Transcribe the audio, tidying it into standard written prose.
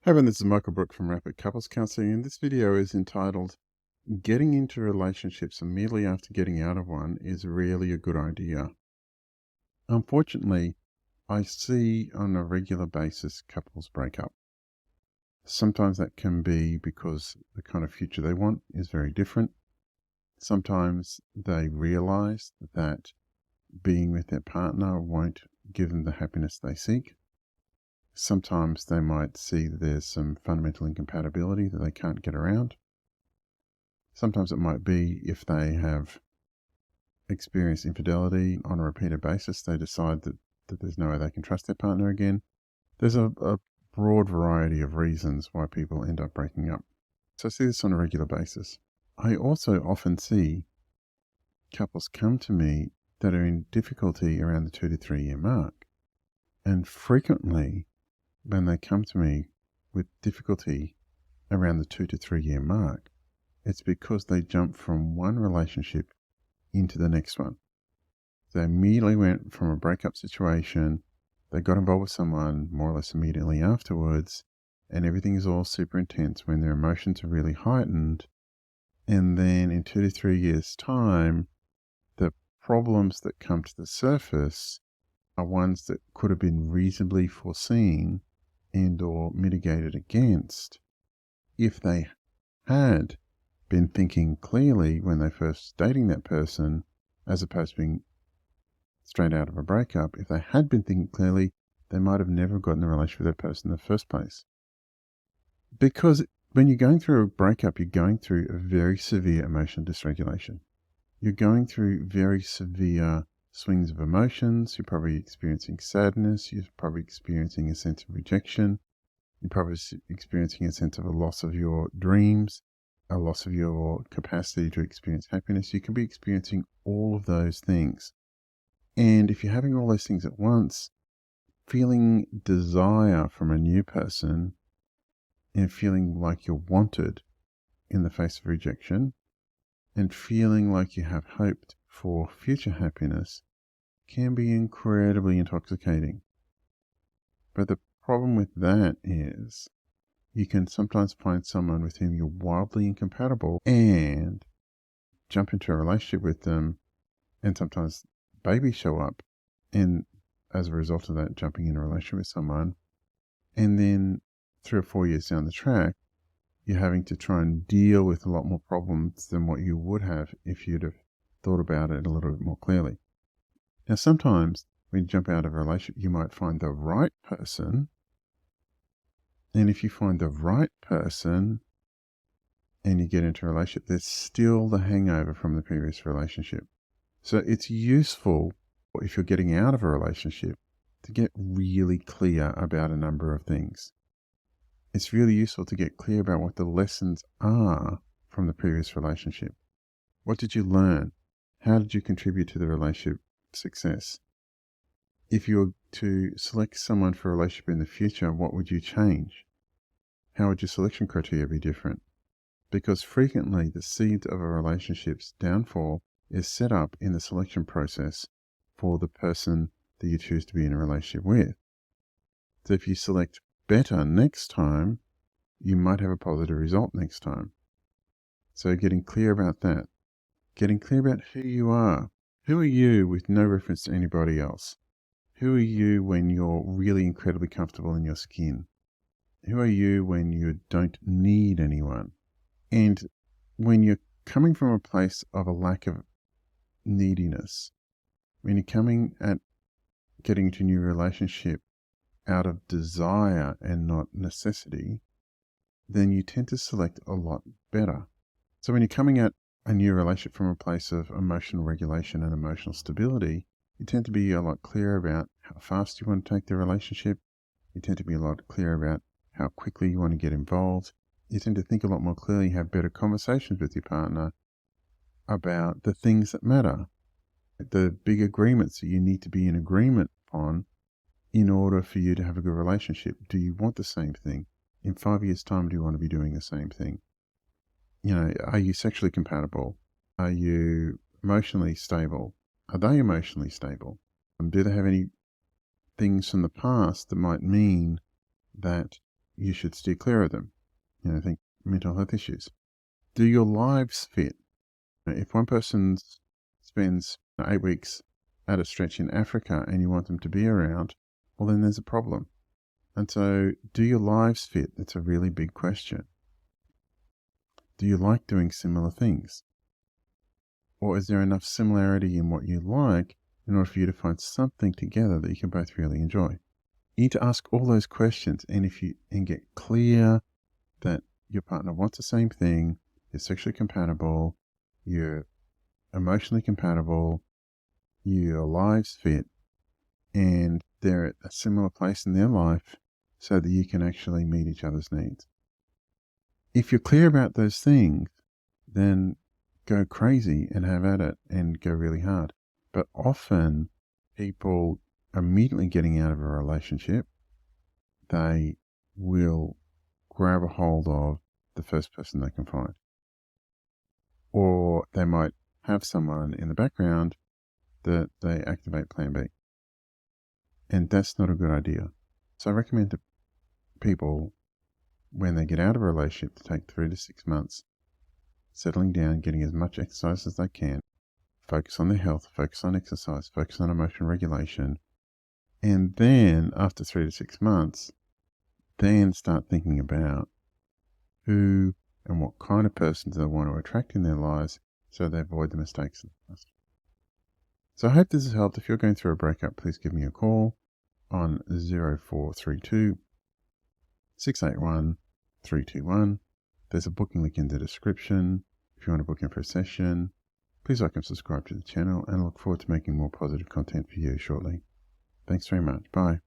Hi everyone, this is Michael Brook from Rapid Couples Counseling, and this video is entitled Getting into Relationships Immediately After Getting Out of One is Really a Good Idea. Unfortunately, I see on a regular basis couples break up. Sometimes that can be because the kind of future they want is very different. Sometimes they realize that being with their partner won't give them the happiness they seek. Sometimes they might see that there's some fundamental incompatibility that they can't get around. Sometimes it might be if they have experienced infidelity on a repeated basis, they decide that there's no way they can trust their partner again. There's a broad variety of reasons why people end up breaking up. So I see this on a regular basis. I also often see couples come to me that are in difficulty around the 2 to 3 year mark. And frequently, when they come to me with difficulty around the 2 to 3 year mark, it's because they jump from one relationship into the next one. They immediately went from a breakup situation, they got involved with someone more or less immediately afterwards, and everything is all super intense when their emotions are really heightened. And then in 2 to 3 years' time, the problems that come to the surface are ones that could have been reasonably foreseen and or mitigated against if they had been thinking clearly when they first dating that person, as opposed to being straight out of a breakup. If they had been thinking clearly, they might have never gotten a relationship with that person in the first place. Because when you're going through a breakup, you're going through a very severe emotional dysregulation. You're going through very severe swings of emotions. You're probably experiencing sadness. You're probably experiencing a sense of rejection. You're probably experiencing a sense of a loss of your dreams, a loss of your capacity to experience happiness. You can be experiencing all of those things. And if you're having all those things at once, feeling desire from a new person and feeling like you're wanted in the face of rejection and feeling like you have hoped for future happiness can be incredibly intoxicating. But the problem with that is you can sometimes find someone with whom you're wildly incompatible and jump into a relationship with them, and sometimes babies show up, and as a result of that, jumping in a relationship with someone, and then 3 or 4 years down the track, you're having to try and deal with a lot more problems than what you would have if you'd have thought about it a little bit more clearly. Now, sometimes when you jump out of a relationship, you might find the right person. And if you find the right person and you get into a relationship, there's still the hangover from the previous relationship. So it's useful if you're getting out of a relationship to get really clear about a number of things. It's really useful to get clear about what the lessons are from the previous relationship. What did you learn? How did you contribute to the relationship success? If you were to select someone for a relationship in the future, what would you change? How would your selection criteria be different? Because frequently the seed of a relationship's downfall is set up in the selection process for the person that you choose to be in a relationship with. So if you select better next time, you might have a positive result next time. So getting clear about that. Getting clear about who you are. Who are you with no reference to anybody else? Who are you when you're really incredibly comfortable in your skin? Who are you when you don't need anyone? And when you're coming from a place of a lack of neediness, when you're coming at getting into a new relationship out of desire and not necessity, then you tend to select a lot better. So when you're coming at a new relationship from a place of emotional regulation and emotional stability, you tend to be a lot clearer about how fast you want to take the relationship. You tend to be a lot clearer about how quickly you want to get involved. You tend to think a lot more clearly, have better conversations with your partner about the things that matter, the big agreements that you need to be in agreement on in order for you to have a good relationship. Do you want the same thing? In 5 years' time, do you want to be doing the same thing? Are you sexually compatible? Are you emotionally stable? Are they emotionally stable? Do they have any things from the past that might mean that you should steer clear of them. Think mental health issues. Do your lives fit? If one person spends 8 weeks at a stretch in Africa and you want them to be around, well, then there's a problem. And so, do your lives fit? It's a really big question. Do you like doing similar things? Or is there enough similarity in what you like in order for you to find something together that you can both really enjoy? You need to ask all those questions and get clear that your partner wants the same thing, you're sexually compatible, you're emotionally compatible, your lives fit, and they're at a similar place in their life so that you can actually meet each other's needs. If you're clear about those things, then go crazy and have at it and go really hard. But often people immediately getting out of a relationship, they will grab a hold of the first person they can find. Or they might have someone in the background that they activate plan B. And that's not a good idea. So I recommend to people, when they get out of a relationship, to take 3 to 6 months, settling down, getting as much exercise as they can, focus on their health, focus on exercise, focus on emotional regulation, and then after 3 to 6 months, then start thinking about who and what kind of persons they want to attract in their lives so they avoid the mistakes of the past. So I hope this has helped. If you're going through a breakup, please give me a call on 0432 681 321. There's a booking link in the description. If you want to book in for a session, please like and subscribe to the channel, and I look forward to making more positive content for you shortly. Thanks very much. Bye.